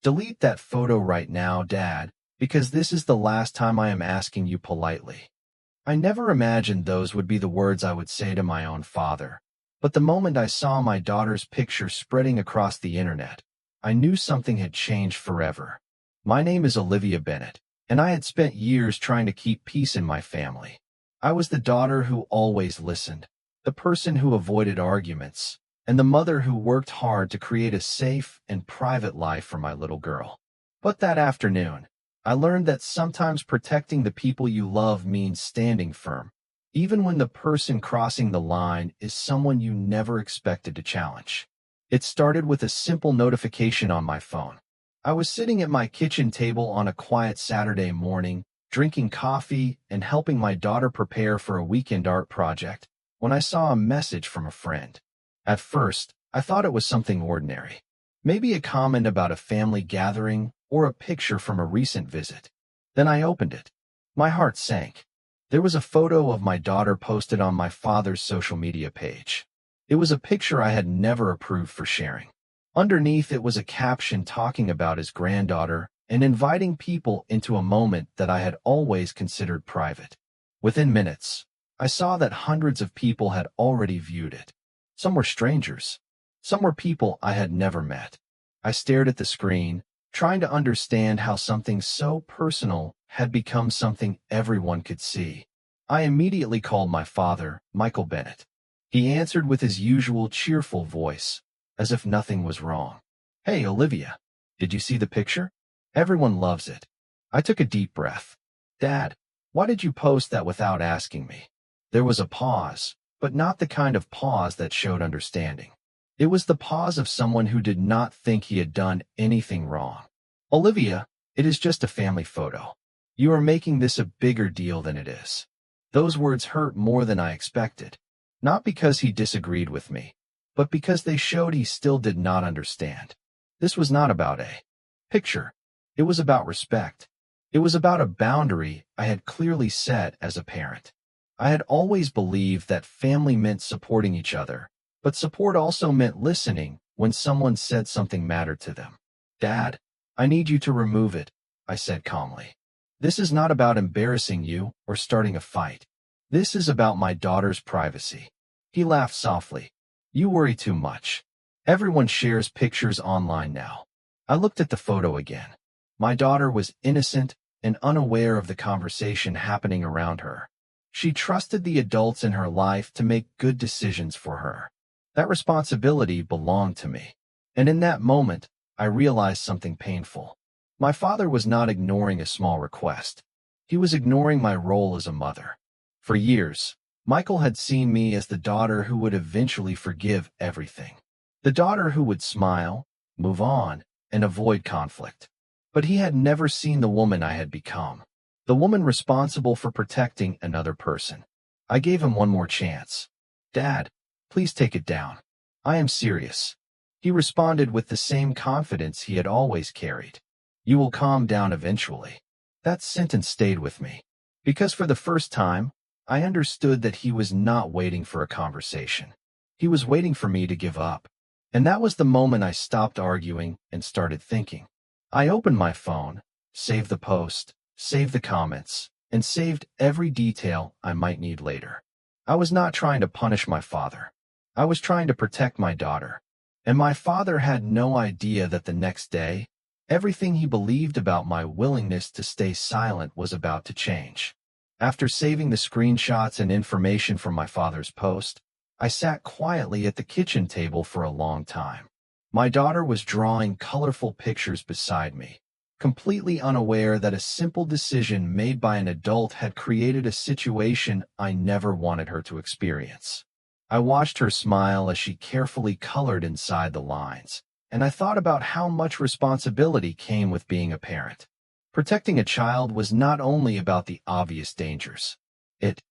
Delete that photo right now, Dad, because this is the last time I am asking you politely. I never imagined those would be the words I would say to my own father. But the moment I saw my daughter's picture spreading across the internet, I knew something had changed forever. My name is Olivia Bennett, and I had spent years trying to keep peace in my family. I was the daughter who always listened, the person who avoided arguments, and the mother who worked hard to create a safe and private life for my little girl. But that afternoon, I learned that sometimes protecting the people you love means standing firm, even when the person crossing the line is someone you never expected to challenge. It started with a simple notification on my phone. I was sitting at my kitchen table on a quiet Saturday morning, drinking coffee and helping my daughter prepare for a weekend art project, when I saw a message from a friend. At first, I thought it was something ordinary. Maybe a comment about a family gathering or a picture from a recent visit. Then I opened it. My heart sank. There was a photo of my daughter posted on my father's social media page. It was a picture I had never approved for sharing. Underneath it was a caption talking about his granddaughter and inviting people into a moment that I had always considered private. Within minutes, I saw that hundreds of people had already viewed it. Some were strangers. Some were people I had never met. I stared at the screen, trying to understand how something so personal had become something everyone could see. I immediately called my father, Michael Bennett. He answered with his usual cheerful voice, as if nothing was wrong. "Hey, Olivia, did you see the picture? Everyone loves it." I took a deep breath. "Dad, why did you post that without asking me?" There was a pause, but not the kind of pause that showed understanding. It was the pause of someone who did not think he had done anything wrong. "Olivia, it is just a family photo. You are making this a bigger deal than it is." Those words hurt more than I expected, not because he disagreed with me, but because they showed he still did not understand. This was not about a picture. It was about respect. It was about a boundary I had clearly set as a parent. I had always believed that family meant supporting each other, but support also meant listening when someone said something mattered to them. "Dad, I need you to remove it," I said calmly. "This is not about embarrassing you or starting a fight. This is about my daughter's privacy." He laughed softly. "You worry too much. Everyone shares pictures online now." I looked at the photo again. My daughter was innocent and unaware of the conversation happening around her. She trusted the adults in her life to make good decisions for her. That responsibility belonged to me. And in that moment, I realized something painful. My father was not ignoring a small request. He was ignoring my role as a mother. For years, Michael had seen me as the daughter who would eventually forgive everything. The daughter who would smile, move on, and avoid conflict. But he had never seen the woman I had become. The woman responsible for protecting another person. I gave him one more chance. "Dad, please take it down. I am serious." He responded with the same confidence he had always carried. "You will calm down eventually." That sentence stayed with me, because for the first time, I understood that he was not waiting for a conversation. He was waiting for me to give up. And that was the moment I stopped arguing and started thinking. I opened my phone, saved the post, saved the comments, and saved every detail I might need later. I was not trying to punish my father. I was trying to protect my daughter. And my father had no idea that the next day, everything he believed about my willingness to stay silent was about to change. After saving the screenshots and information from my father's post, I sat quietly at the kitchen table for a long time. My daughter was drawing colorful pictures beside me, completely unaware that a simple decision made by an adult had created a situation I never wanted her to experience. I watched her smile as she carefully colored inside the lines, and I thought about how much responsibility came with being a parent. Protecting a child was not only about the obvious dangers. It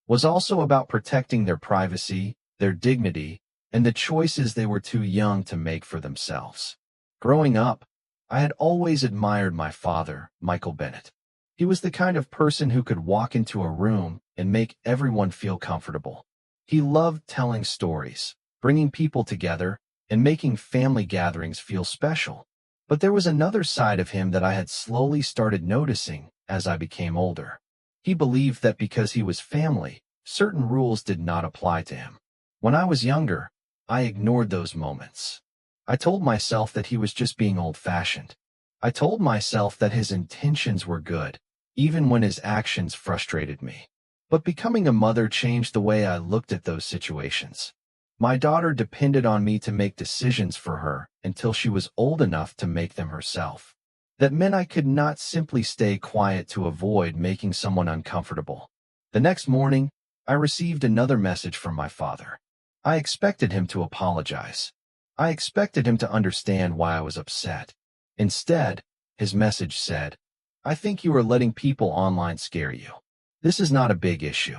was also about protecting their privacy, their dignity, and the choices they were too young to make for themselves. Growing up, I had always admired my father, Michael Bennett. He was the kind of person who could walk into a room and make everyone feel comfortable. He loved telling stories, bringing people together, and making family gatherings feel special. But there was another side of him that I had slowly started noticing as I became older. He believed that because he was family, certain rules did not apply to him. When I was younger, I ignored those moments. I told myself that he was just being old-fashioned. I told myself that his intentions were good, even when his actions frustrated me. But becoming a mother changed the way I looked at those situations. My daughter depended on me to make decisions for her until she was old enough to make them herself. That meant I could not simply stay quiet to avoid making someone uncomfortable. The next morning, I received another message from my father. I expected him to apologize. I expected him to understand why I was upset. Instead, his message said, "I think you are letting people online scare you. This is not a big issue."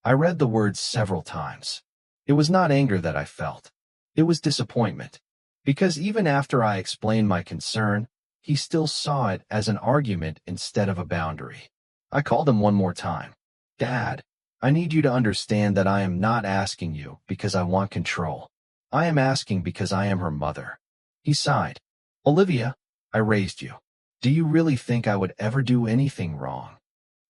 I read the words several times. It was not anger that I felt. It was disappointment. Because even after I explained my concern, he still saw it as an argument instead of a boundary. I called him one more time. "Dad, I need you to understand that I am not asking you because I want control. I am asking because I am her mother." He sighed. "Olivia, I raised you. Do you really think I would ever do anything wrong?"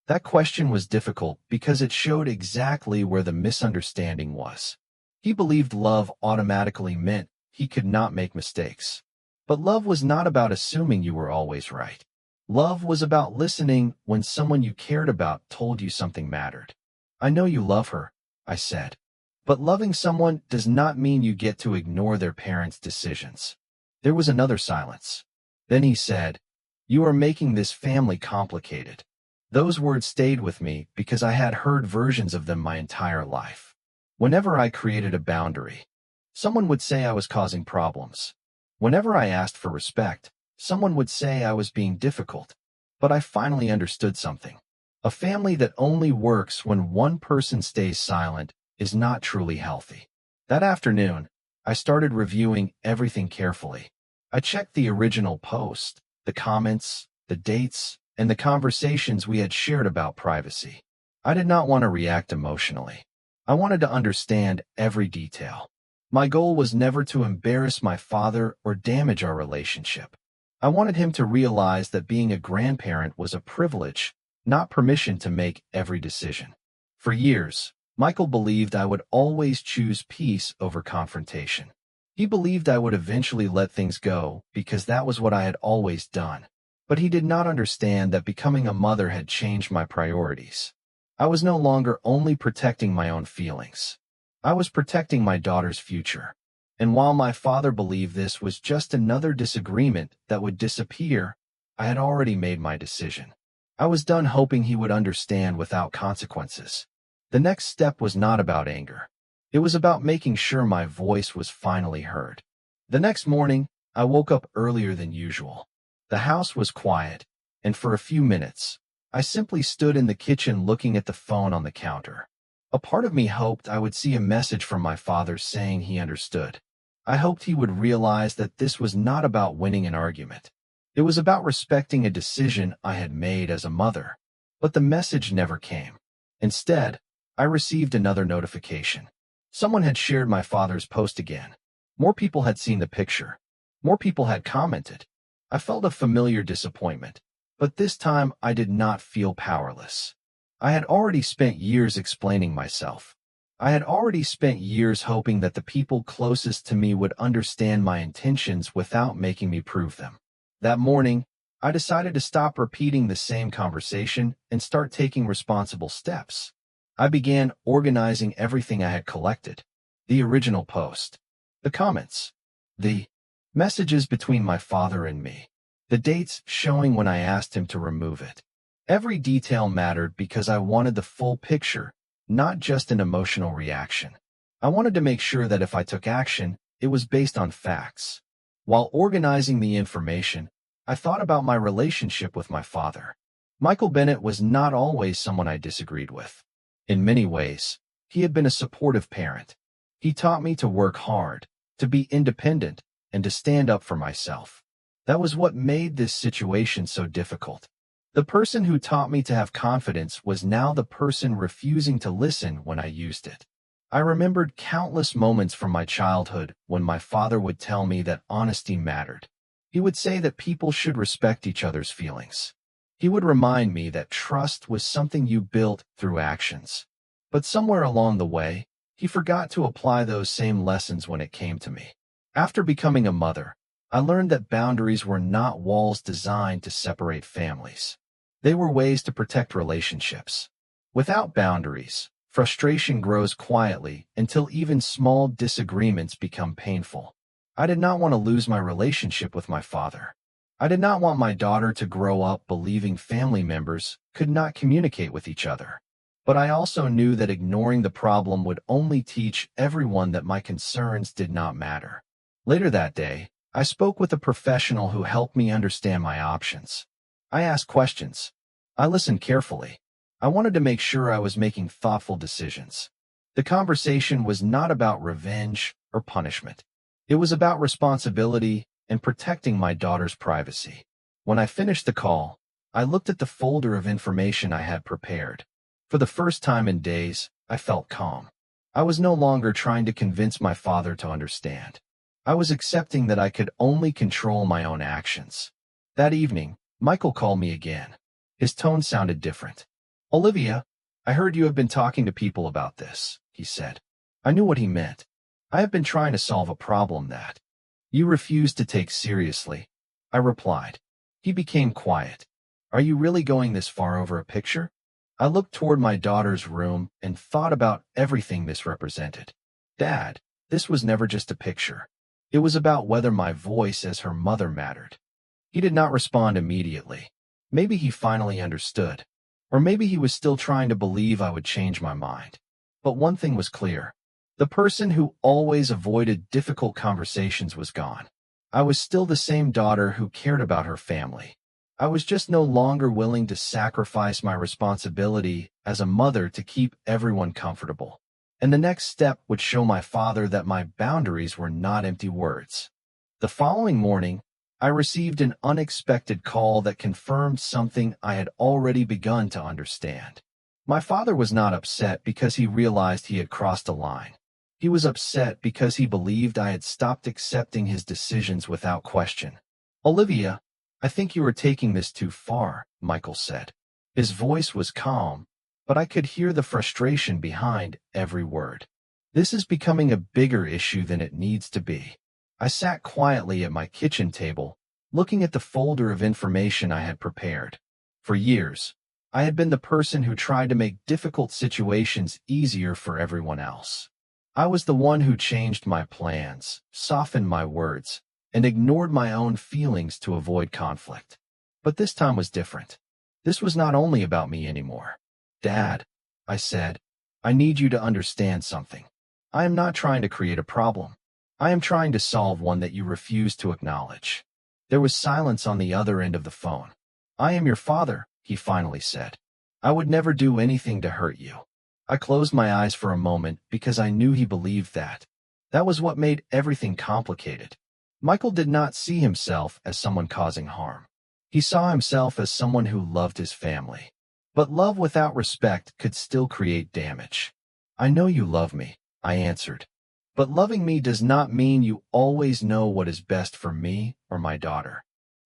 That question was difficult because it showed exactly where the misunderstanding was. He believed love automatically meant he could not make mistakes. But love was not about assuming you were always right. Love was about listening when someone you cared about told you something mattered. "I know you love her," I said. "But loving someone does not mean you get to ignore their parents' decisions." There was another silence. Then he said, "You are making this family complicated." Those words stayed with me because I had heard versions of them my entire life. Whenever I created a boundary, someone would say I was causing problems. Whenever I asked for respect, someone would say I was being difficult. But I finally understood something. A family that only works when one person stays silent is not truly healthy. That afternoon, I started reviewing everything carefully. I checked the original post, the comments, the dates, and the conversations we had shared about privacy. I did not want to react emotionally. I wanted to understand every detail. My goal was never to embarrass my father or damage our relationship. I wanted him to realize that being a grandparent was a privilege, not permission to make every decision. For years, Michael believed I would always choose peace over confrontation. He believed I would eventually let things go because that was what I had always done. But he did not understand that becoming a mother had changed my priorities. I was no longer only protecting my own feelings. I was protecting my daughter's future. And while my father believed this was just another disagreement that would disappear, I had already made my decision. I was done hoping he would understand without consequences. The next step was not about anger. It was about making sure my voice was finally heard. The next morning, I woke up earlier than usual. The house was quiet, and for a few minutes, I simply stood in the kitchen looking at the phone on the counter. A part of me hoped I would see a message from my father saying he understood. I hoped he would realize that this was not about winning an argument. It was about respecting a decision I had made as a mother. But the message never came. Instead, I received another notification. Someone had shared my father's post again. More people had seen the picture. More people had commented. I felt a familiar disappointment, but this time I did not feel powerless. I had already spent years explaining myself. I had already spent years hoping that the people closest to me would understand my intentions without making me prove them. That morning, I decided to stop repeating the same conversation and start taking responsible steps. I began organizing everything I had collected. The original post, the comments, the messages between my father and me, the dates showing when I asked him to remove it. Every detail mattered because I wanted the full picture, not just an emotional reaction. I wanted to make sure that if I took action, it was based on facts. While organizing the information, I thought about my relationship with my father. Michael Bennett was not always someone I disagreed with. In many ways, he had been a supportive parent. He taught me to work hard, to be independent, and to stand up for myself. That was what made this situation so difficult. The person who taught me to have confidence was now the person refusing to listen when I used it. I remembered countless moments from my childhood when my father would tell me that honesty mattered. He would say that people should respect each other's feelings. He would remind me that trust was something you built through actions. But somewhere along the way, he forgot to apply those same lessons when it came to me. After becoming a mother, I learned that boundaries were not walls designed to separate families. They were ways to protect relationships. Without boundaries, frustration grows quietly until even small disagreements become painful. I did not want to lose my relationship with my father. I did not want my daughter to grow up believing family members could not communicate with each other. But I also knew that ignoring the problem would only teach everyone that my concerns did not matter. Later that day, I spoke with a professional who helped me understand my options. I asked questions. I listened carefully. I wanted to make sure I was making thoughtful decisions. The conversation was not about revenge or punishment. It was about responsibility and protecting my daughter's privacy. When I finished the call, I looked at the folder of information I had prepared. For the first time in days, I felt calm. I was no longer trying to convince my father to understand. I was accepting that I could only control my own actions. That evening, Michael called me again. His tone sounded different. "Olivia, I heard you have been talking to people about this," he said. I knew what he meant. "I have been trying to solve a problem that you refuse to take seriously," I replied. He became quiet. "Are you really going this far over a picture?" I looked toward my daughter's room and thought about everything this represented. "Dad, this was never just a picture. It was about whether my voice as her mother mattered." He did not respond immediately. Maybe he finally understood. Or maybe he was still trying to believe I would change my mind. But one thing was clear. The person who always avoided difficult conversations was gone. I was still the same daughter who cared about her family. I was just no longer willing to sacrifice my responsibility as a mother to keep everyone comfortable. And the next step would show my father that my boundaries were not empty words. The following morning, I received an unexpected call that confirmed something I had already begun to understand. My father was not upset because he realized he had crossed a line. He was upset because he believed I had stopped accepting his decisions without question. "Olivia, I think you are taking this too far," Michael said. His voice was calm, but I could hear the frustration behind every word. "This is becoming a bigger issue than it needs to be." I sat quietly at my kitchen table, looking at the folder of information I had prepared. For years, I had been the person who tried to make difficult situations easier for everyone else. I was the one who changed my plans, softened my words, and ignored my own feelings to avoid conflict. But this time was different. This was not only about me anymore. "Dad," I said, "I need you to understand something. I am not trying to create a problem. I am trying to solve one that you refuse to acknowledge." There was silence on the other end of the phone. "I am your father," he finally said. "I would never do anything to hurt you." I closed my eyes for a moment because I knew he believed that. That was what made everything complicated. Michael did not see himself as someone causing harm. He saw himself as someone who loved his family. But love without respect could still create damage. "I know you love me," I answered. "But loving me does not mean you always know what is best for me or my daughter."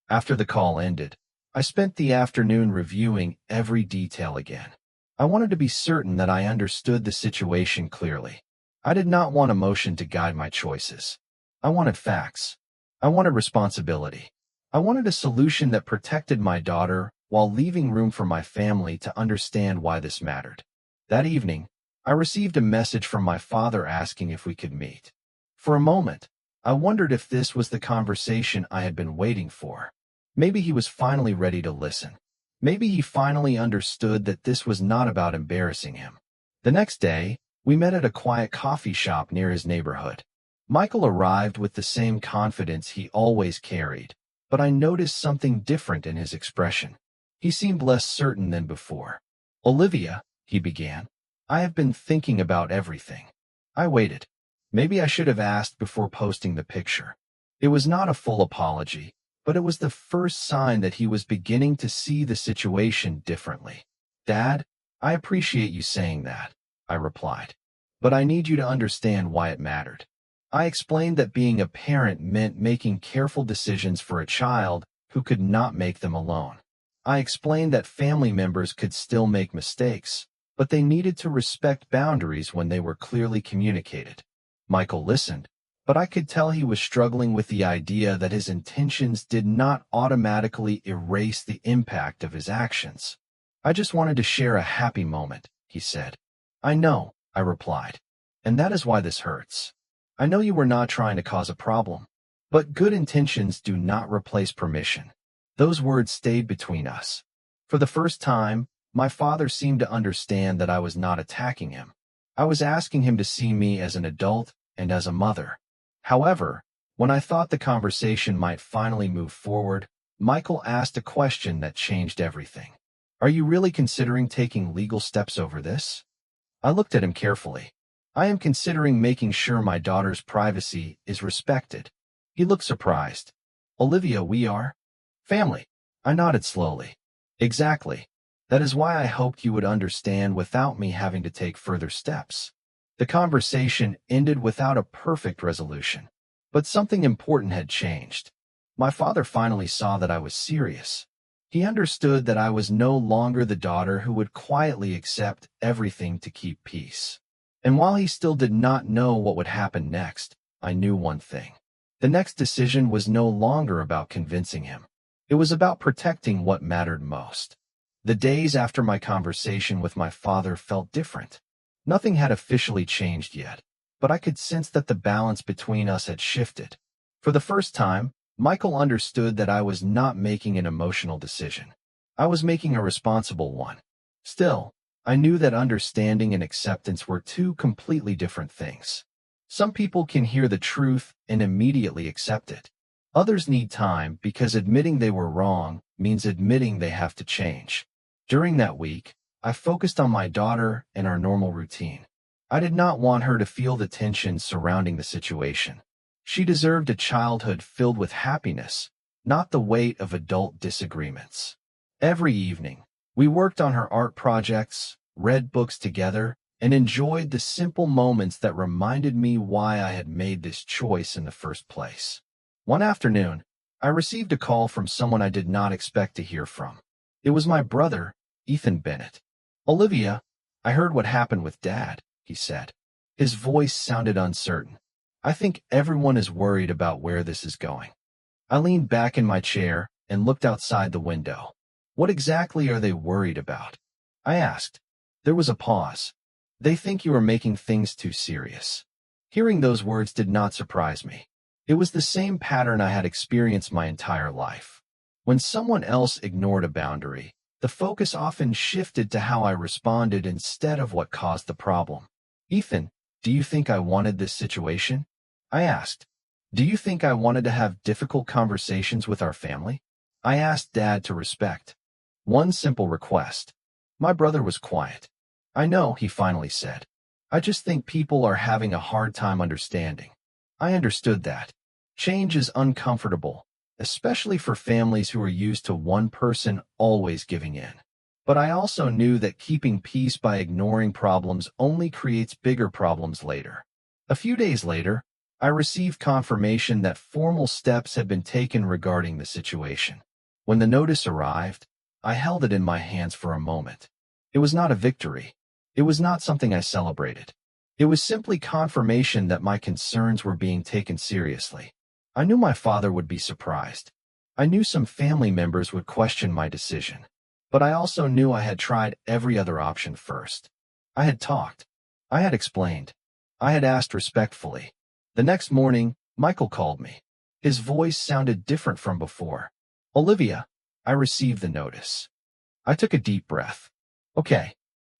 After the call ended, I spent the afternoon reviewing every detail again. I wanted to be certain that I understood the situation clearly. I did not want emotion to guide my choices. I wanted facts. I wanted responsibility. I wanted a solution that protected my daughter while leaving room for my family to understand why this mattered. That evening, I received a message from my father asking if we could meet. For a moment, I wondered if this was the conversation I had been waiting for. Maybe he was finally ready to listen. Maybe he finally understood that this was not about embarrassing him. The next day, we met at a quiet coffee shop near his neighborhood. Michael arrived with the same confidence he always carried, but I noticed something different in his expression. He seemed less certain than before. "Olivia," he began, "I have been thinking about everything." I waited. Maybe I should have asked before posting the picture. It was not a full apology, but it was the first sign that he was beginning to see the situation differently. "Dad, I appreciate you saying that," I replied. "But I need you to understand why it mattered. I explained that being a parent meant making careful decisions for a child who could not make them alone. I explained that family members could still make mistakes, but they needed to respect boundaries when they were clearly communicated. Michael listened, but I could tell he was struggling with the idea that his intentions did not automatically erase the impact of his actions. I just wanted to share a happy moment, he said. I know, I replied. And that is why this hurts. I know you were not trying to cause a problem, but good intentions do not replace permission. Those words stayed between us. For the first time, my father seemed to understand that I was not attacking him. I was asking him to see me as an adult and as a mother. However, when I thought the conversation might finally move forward, Michael asked a question that changed everything. Are you really considering taking legal steps over this? I looked at him carefully. I am considering making sure my daughter's privacy is respected. He looked surprised. Olivia, we are family. I nodded slowly. Exactly. That is why I hoped you would understand without me having to take further steps. The conversation ended without a perfect resolution, but something important had changed. My father finally saw that I was serious. He understood that I was no longer the daughter who would quietly accept everything to keep peace. And while he still did not know what would happen next, I knew one thing. The next decision was no longer about convincing him. It was about protecting what mattered most. The days after my conversation with my father felt different. Nothing had officially changed yet, but I could sense that the balance between us had shifted. For the first time, Michael understood that I was not making an emotional decision. I was making a responsible one. Still, I knew that understanding and acceptance were two completely different things. Some people can hear the truth and immediately accept it. Others need time because admitting they were wrong means admitting they have to change. During that week, I focused on my daughter and our normal routine. I did not want her to feel the tension surrounding the situation. She deserved a childhood filled with happiness, not the weight of adult disagreements. Every evening, we worked on her art projects, read books together, and enjoyed the simple moments that reminded me why I had made this choice in the first place. One afternoon, I received a call from someone I did not expect to hear from. It was my brother, Ethan Bennett. Olivia, I heard what happened with Dad, he said. His voice sounded uncertain. I think everyone is worried about where this is going. I leaned back in my chair and looked outside the window. What exactly are they worried about? I asked. There was a pause. They think you are making things too serious. Hearing those words did not surprise me. It was the same pattern I had experienced my entire life. When someone else ignored a boundary, the focus often shifted to how I responded instead of what caused the problem. Ethan, do you think I wanted this situation? I asked. Do you think I wanted to have difficult conversations with our family? I asked Dad to respect. One simple request. My brother was quiet. I know, he finally said. I just think people are having a hard time understanding. I understood that. Change is uncomfortable, especially for families who are used to one person always giving in. But I also knew that keeping peace by ignoring problems only creates bigger problems later. A few days later, I received confirmation that formal steps had been taken regarding the situation. When the notice arrived, I held it in my hands for a moment. It was not a victory. It was not something I celebrated. It was simply confirmation that my concerns were being taken seriously. I knew my father would be surprised. I knew some family members would question my decision. But I also knew I had tried every other option first. I had talked. I had explained. I had asked respectfully. The next morning, Michael called me. His voice sounded different from before. Olivia, I received the notice. I took a deep breath. Okay.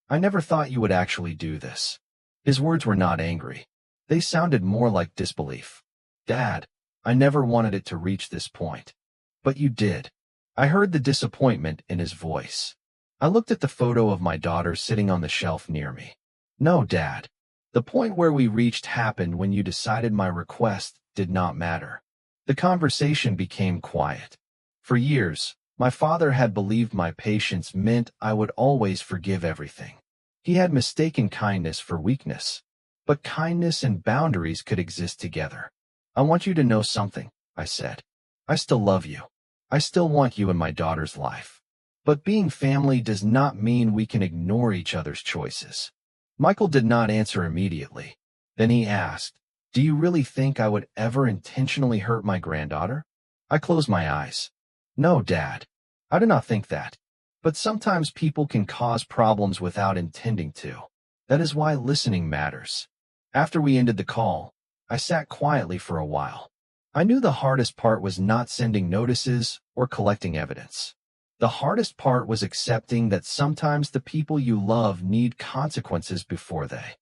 I never thought you would actually do this. His words were not angry. They sounded more like disbelief. Dad, I never wanted it to reach this point. But you did. I heard the disappointment in his voice. I looked at the photo of my daughter sitting on the shelf near me. No, Dad. The point where we reached happened when you decided my request did not matter. The conversation became quiet. For years, my father had believed my patience meant I would always forgive everything. He had mistaken kindness for weakness. But kindness and boundaries could exist together. I want you to know something, I said. I still love you. I still want you in my daughter's life. But being family does not mean we can ignore each other's choices. Michael did not answer immediately. Then he asked, "Do you really think I would ever intentionally hurt my granddaughter?" I closed my eyes. "No, Dad. I do not think that. But sometimes people can cause problems without intending to. That is why listening matters." After we ended the call, I sat quietly for a while. I knew the hardest part was not sending notices or collecting evidence. The hardest part was accepting that sometimes the people you love need consequences before they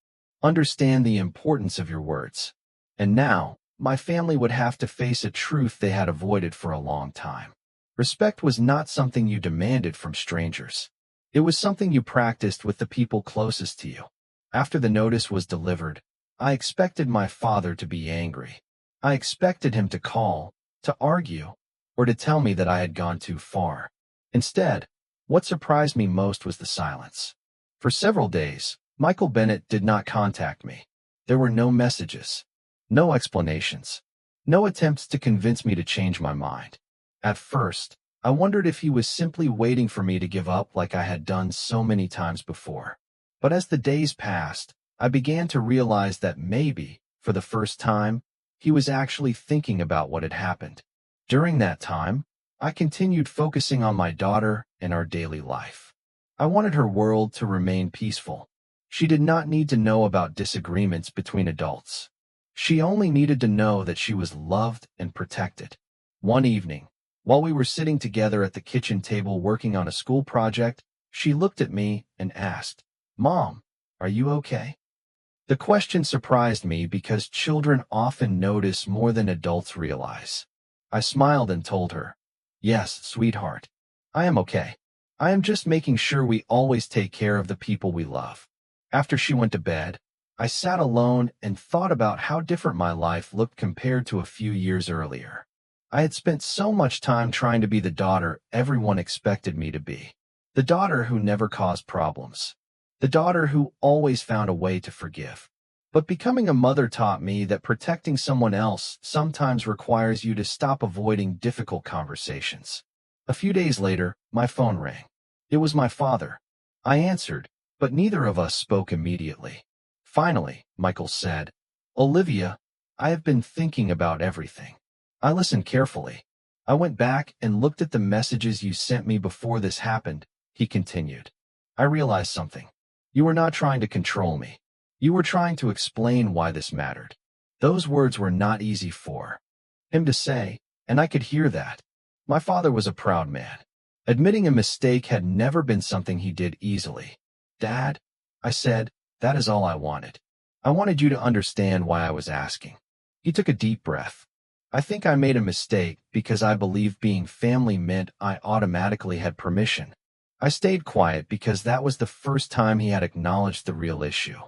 understand the importance of your words. And now, my family would have to face a truth they had avoided for a long time. Respect was not something you demanded from strangers. It was something you practiced with the people closest to you. After the notice was delivered, I expected my father to be angry. I expected him to call, to argue, or to tell me that I had gone too far. Instead, what surprised me most was the silence. For several days, Michael Bennett did not contact me. There were no messages, no explanations, no attempts to convince me to change my mind. At first, I wondered if he was simply waiting for me to give up like I had done so many times before. But as the days passed, I began to realize that maybe, for the first time, he was actually thinking about what had happened. During that time, I continued focusing on my daughter and our daily life. I wanted her world to remain peaceful. She did not need to know about disagreements between adults. She only needed to know that she was loved and protected. One evening, while we were sitting together at the kitchen table working on a school project, she looked at me and asked, "Mom, are you okay?" The question surprised me because children often notice more than adults realize. I smiled and told her, "Yes, sweetheart. I am okay. I am just making sure we always take care of the people we love." After she went to bed, I sat alone and thought about how different my life looked compared to a few years earlier. I had spent so much time trying to be the daughter everyone expected me to be. The daughter who never caused problems. The daughter who always found a way to forgive. But becoming a mother taught me that protecting someone else sometimes requires you to stop avoiding difficult conversations. A few days later, my phone rang. It was my father. I answered, but neither of us spoke immediately. Finally, Michael said, "Olivia, I have been thinking about everything." I listened carefully. "I went back and looked at the messages you sent me before this happened," he continued. "I realized something. You were not trying to control me. You were trying to explain why this mattered." Those words were not easy for him to say, and I could hear that. My father was a proud man. Admitting a mistake had never been something he did easily. "Dad," I said, "that is all I wanted. I wanted you to understand why I was asking." He took a deep breath. "I think I made a mistake because I believed being family meant I automatically had permission." I stayed quiet because that was the first time he had acknowledged the real issue.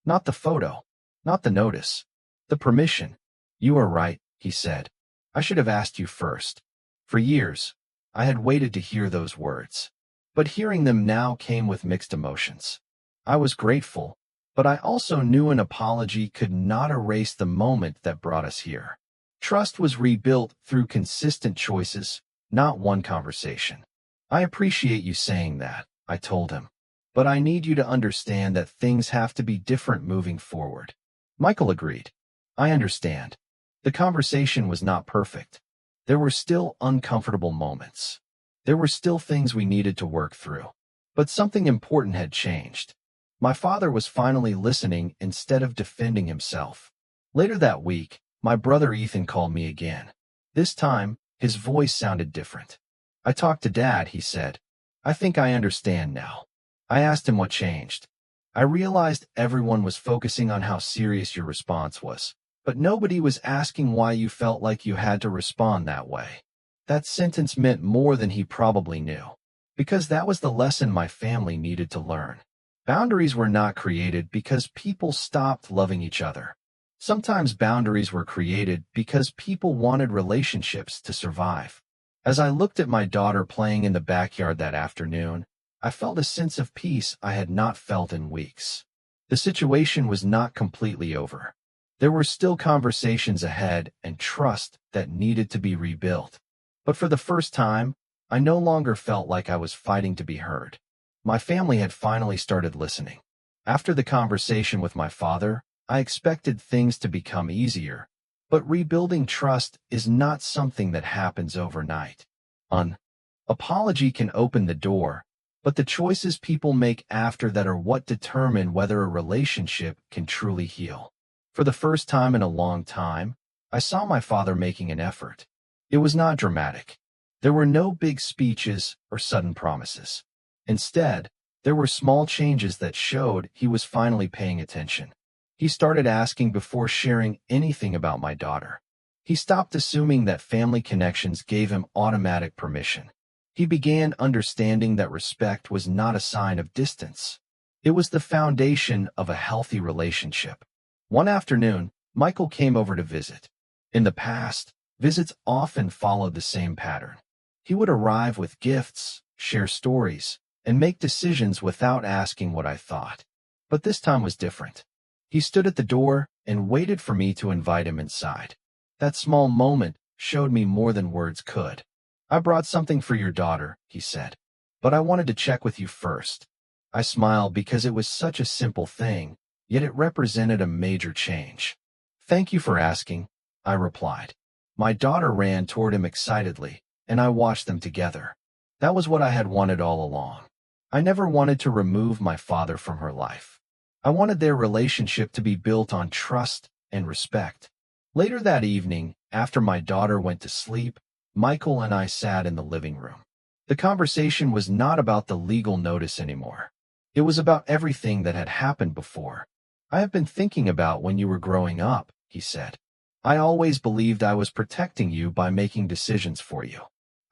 Not the photo, not the notice, the permission. "You are right," he said. "I should have asked you first." For years, I had waited to hear those words. But hearing them now came with mixed emotions. I was grateful, but I also knew an apology could not erase the moment that brought us here. Trust was rebuilt through consistent choices, not one conversation. "I appreciate you saying that," I told him. "But I need you to understand that things have to be different moving forward." Michael agreed. "I understand." The conversation was not perfect. There were still uncomfortable moments. There were still things we needed to work through. But something important had changed. My father was finally listening instead of defending himself. Later that week, my brother Ethan called me again. This time, his voice sounded different. "I talked to Dad," he said. "I think I understand now." I asked him what changed. I realized everyone was focusing on how serious your response was, but nobody was asking why you felt like you had to respond that way. That sentence meant more than he probably knew, because that was the lesson my family needed to learn. Boundaries were not created because people stopped loving each other. Sometimes boundaries were created because people wanted relationships to survive. As I looked at my daughter playing in the backyard that afternoon, I felt a sense of peace I had not felt in weeks. The situation was not completely over. There were still conversations ahead and trust that needed to be rebuilt. But for the first time, I no longer felt like I was fighting to be heard. My family had finally started listening. After the conversation with my father, I expected things to become easier. But rebuilding trust is not something that happens overnight. An apology can open the door, but the choices people make after that are what determine whether a relationship can truly heal. For the first time in a long time, I saw my father making an effort. It was not dramatic. There were no big speeches or sudden promises. Instead, there were small changes that showed he was finally paying attention. He started asking before sharing anything about my daughter. He stopped assuming that family connections gave him automatic permission. He began understanding that respect was not a sign of distance. It was the foundation of a healthy relationship. One afternoon, Michael came over to visit. In the past, visits often followed the same pattern. He would arrive with gifts, share stories, and make decisions without asking what I thought. But this time was different. He stood at the door and waited for me to invite him inside. That small moment showed me more than words could. "I brought something for your daughter," he said. "But I wanted to check with you first." I smiled because it was such a simple thing, yet it represented a major change. "Thank you for asking," I replied. My daughter ran toward him excitedly, and I watched them together. That was what I had wanted all along. I never wanted to remove my father from her life. I wanted their relationship to be built on trust and respect. Later that evening, after my daughter went to sleep, Michael and I sat in the living room. The conversation was not about the legal notice anymore. It was about everything that had happened before. "I have been thinking about when you were growing up," he said. "I always believed I was protecting you by making decisions for you.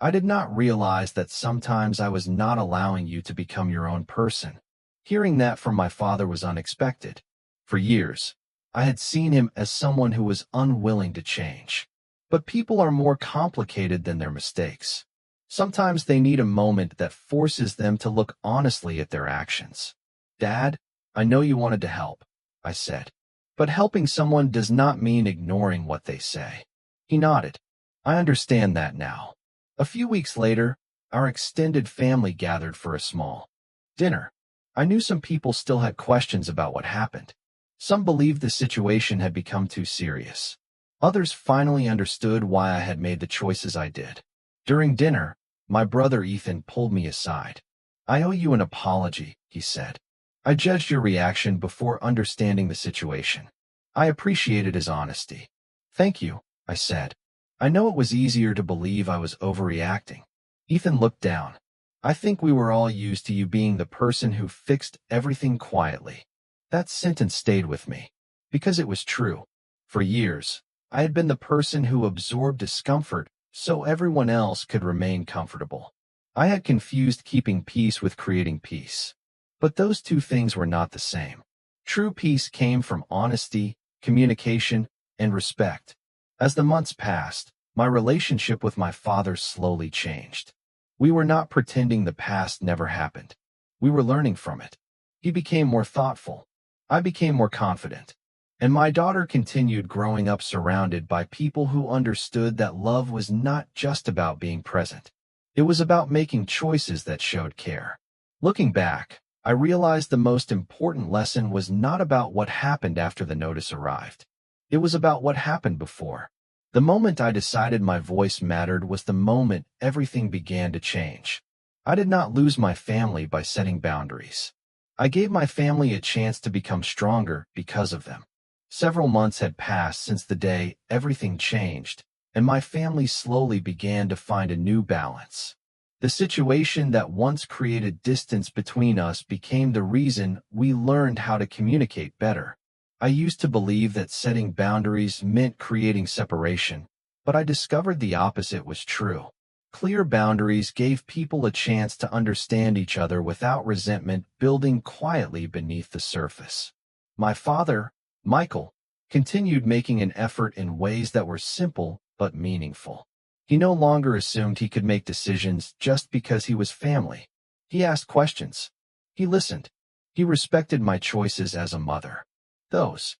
I did not realize that sometimes I was not allowing you to become your own person." Hearing that from my father was unexpected. For years, I had seen him as someone who was unwilling to change. But people are more complicated than their mistakes. Sometimes they need a moment that forces them to look honestly at their actions. "Dad, I know you wanted to help," I said. "But helping someone does not mean ignoring what they say." He nodded. "I understand that now." A few weeks later, our extended family gathered for a small dinner. I knew some people still had questions about what happened. Some believed the situation had become too serious. Others finally understood why I had made the choices I did. During dinner, my brother Ethan pulled me aside. "I owe you an apology," he said. "I judged your reaction before understanding the situation." I appreciated his honesty. "Thank you," I said. "I know it was easier to believe I was overreacting." Ethan looked down. "I think we were all used to you being the person who fixed everything quietly." That sentence stayed with me, because it was true. For years, I had been the person who absorbed discomfort so everyone else could remain comfortable. I had confused keeping peace with creating peace. But those two things were not the same. True peace came from honesty, communication, and respect. As the months passed, my relationship with my father slowly changed. We were not pretending the past never happened. We were learning from it. He became more thoughtful. I became more confident. And my daughter continued growing up surrounded by people who understood that love was not just about being present. It was about making choices that showed care. Looking back, I realized the most important lesson was not about what happened after the notice arrived. It was about what happened before. The moment I decided my voice mattered was the moment everything began to change. I did not lose my family by setting boundaries. I gave my family a chance to become stronger because of them. Several months had passed since the day everything changed, and my family slowly began to find a new balance. The situation that once created distance between us became the reason we learned how to communicate better. I used to believe that setting boundaries meant creating separation, but I discovered the opposite was true. Clear boundaries gave people a chance to understand each other without resentment building quietly beneath the surface. My father, Michael, continued making an effort in ways that were simple but meaningful. He no longer assumed he could make decisions just because he was family. He asked questions. He listened. He respected my choices as a mother. Those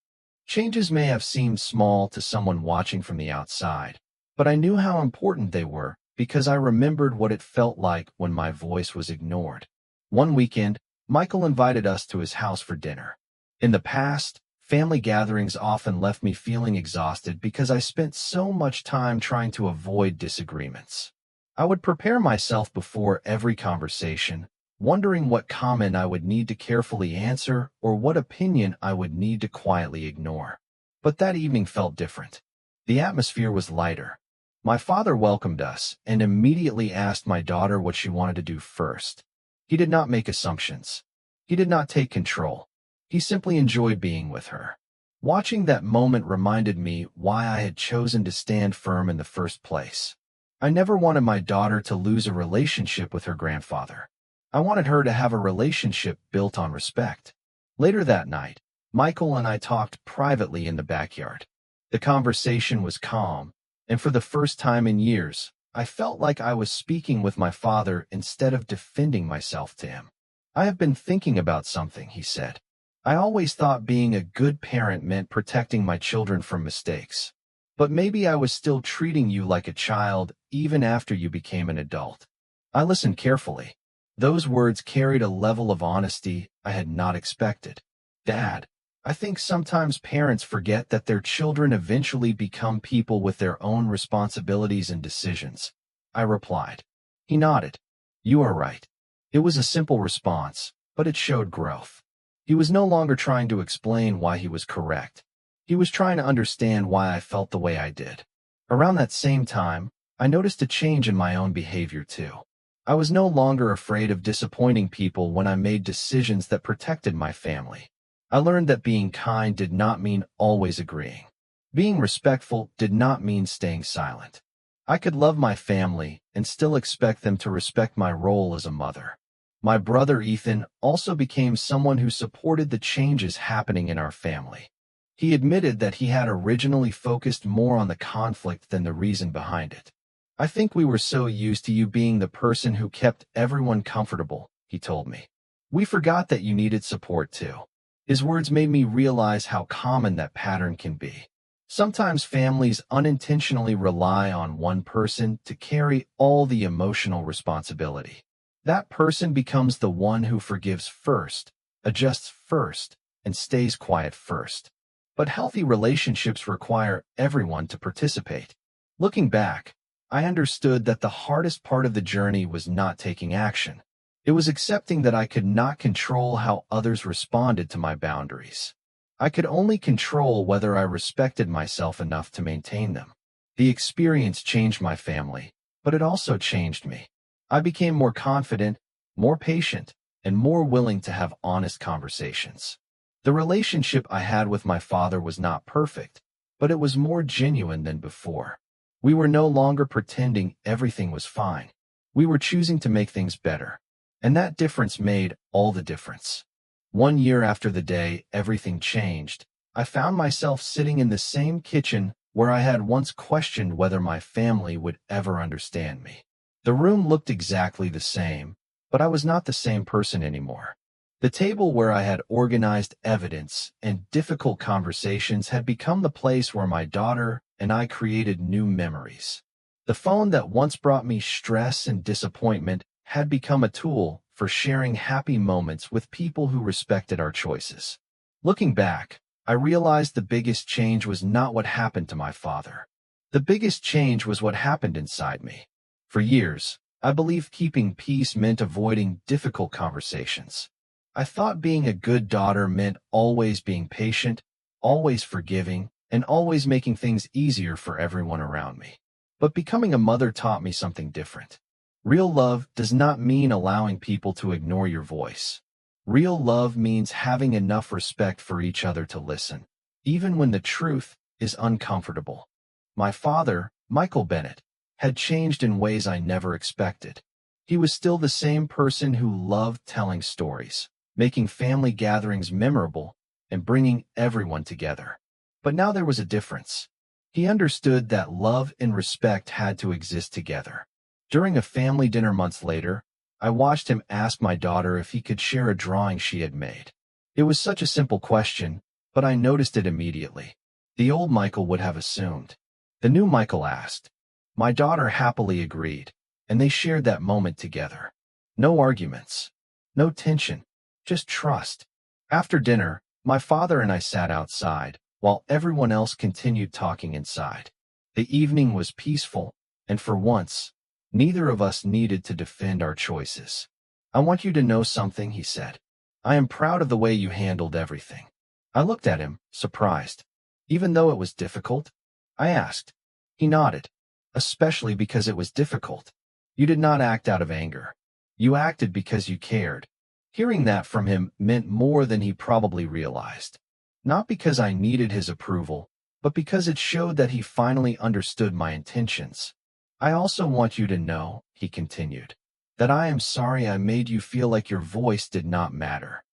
changes may have seemed small to someone watching from the outside, but I knew how important they were because I remembered what it felt like when my voice was ignored. One weekend, Michael invited us to his house for dinner. In the past, family gatherings often left me feeling exhausted because I spent so much time trying to avoid disagreements. I would prepare myself before every conversation, wondering what comment I would need to carefully answer or what opinion I would need to quietly ignore. But that evening felt different. The atmosphere was lighter. My father welcomed us and immediately asked my daughter what she wanted to do first. He did not make assumptions. He did not take control. He simply enjoyed being with her. Watching that moment reminded me why I had chosen to stand firm in the first place. I never wanted my daughter to lose a relationship with her grandfather. I wanted her to have a relationship built on respect. Later that night, Michael and I talked privately in the backyard. The conversation was calm, and for the first time in years, I felt like I was speaking with my father instead of defending myself to him. "I have been thinking about something," he said. "I always thought being a good parent meant protecting my children from mistakes. But maybe I was still treating you like a child even after you became an adult." I listened carefully. Those words carried a level of honesty I had not expected. "Dad, I think sometimes parents forget that their children eventually become people with their own responsibilities and decisions," I replied. He nodded. "You are right." It was a simple response, but it showed growth. He was no longer trying to explain why he was correct. He was trying to understand why I felt the way I did. Around that same time, I noticed a change in my own behavior too. I was no longer afraid of disappointing people when I made decisions that protected my family. I learned that being kind did not mean always agreeing. Being respectful did not mean staying silent. I could love my family and still expect them to respect my role as a mother. My brother Ethan also became someone who supported the changes happening in our family. He admitted that he had originally focused more on the conflict than the reason behind it. "I think we were so used to you being the person who kept everyone comfortable," he told me. "We forgot that you needed support too." His words made me realize how common that pattern can be. Sometimes families unintentionally rely on one person to carry all the emotional responsibility. That person becomes the one who forgives first, adjusts first, and stays quiet first. But healthy relationships require everyone to participate. Looking back, I understood that the hardest part of the journey was not taking action. It was accepting that I could not control how others responded to my boundaries. I could only control whether I respected myself enough to maintain them. The experience changed my family, but it also changed me. I became more confident, more patient, and more willing to have honest conversations. The relationship I had with my father was not perfect, but it was more genuine than before. We were no longer pretending everything was fine. We were choosing to make things better. And that difference made all the difference. 1 year after the day everything changed, I found myself sitting in the same kitchen where I had once questioned whether my family would ever understand me. The room looked exactly the same, but I was not the same person anymore. The table where I had organized evidence and difficult conversations had become the place where my daughter and I created new memories. The phone that once brought me stress and disappointment had become a tool for sharing happy moments with people who respected our choices. Looking back, I realized the biggest change was not what happened to my father. The biggest change was what happened inside me. For years, I believed keeping peace meant avoiding difficult conversations. I thought being a good daughter meant always being patient, always forgiving, and always making things easier for everyone around me. But becoming a mother taught me something different. Real love does not mean allowing people to ignore your voice. Real love means having enough respect for each other to listen, even when the truth is uncomfortable. My father, Michael Bennett, had changed in ways I never expected. He was still the same person who loved telling stories, making family gatherings memorable, and bringing everyone together. But now there was a difference. He understood that love and respect had to exist together. During a family dinner months later, I watched him ask my daughter if he could share a drawing she had made. It was such a simple question, but I noticed it immediately. The old Michael would have assumed. The new Michael asked. My daughter happily agreed, and they shared that moment together. No arguments. No tension. Just trust. After dinner, my father and I sat outside, while everyone else continued talking inside. The evening was peaceful, and for once, neither of us needed to defend our choices. I want you to know something, he said. I am proud of the way you handled everything. I looked at him, surprised. Even though it was difficult? I asked. He nodded. Especially because it was difficult. You did not act out of anger. You acted because you cared. Hearing that from him meant more than he probably realized. Not because I needed his approval, but because it showed that he finally understood my intentions. I also want you to know, he continued, that I am sorry I made you feel like your voice did not matter.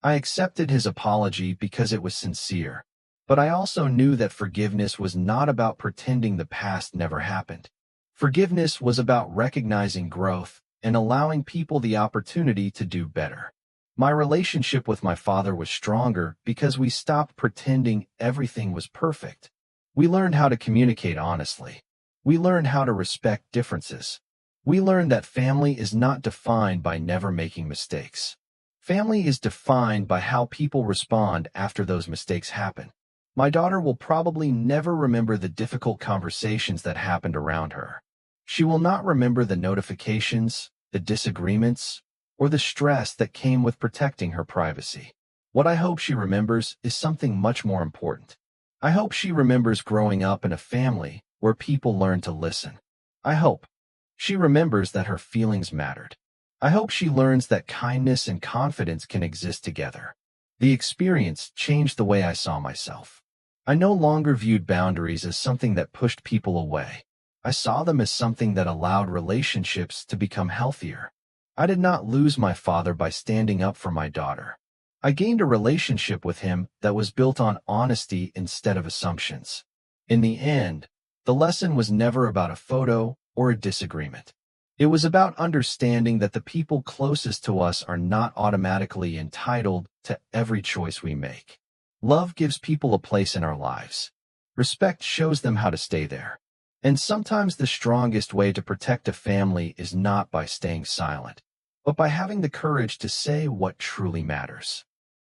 I accepted his apology because it was sincere, but I also knew that forgiveness was not about pretending the past never happened. Forgiveness was about recognizing growth and allowing people the opportunity to do better. My relationship with my father was stronger because we stopped pretending everything was perfect. We learned how to communicate honestly. We learned how to respect differences. We learned that family is not defined by never making mistakes. Family is defined by how people respond after those mistakes happen. My daughter will probably never remember the difficult conversations that happened around her. She will not remember the notifications, the disagreements, or the stress that came with protecting her privacy. What I hope she remembers is something much more important. I hope she remembers growing up in a family where people learn to listen. I hope she remembers that her feelings mattered. I hope she learns that kindness and confidence can exist together. The experience changed the way I saw myself. I no longer viewed boundaries as something that pushed people away. I saw them as something that allowed relationships to become healthier. I did not lose my father by standing up for my daughter. I gained a relationship with him that was built on honesty instead of assumptions. In the end, the lesson was never about a photo or a disagreement. It was about understanding that the people closest to us are not automatically entitled to every choice we make. Love gives people a place in our lives. Respect shows them how to stay there. And sometimes the strongest way to protect a family is not by staying silent, but by having the courage to say what truly matters.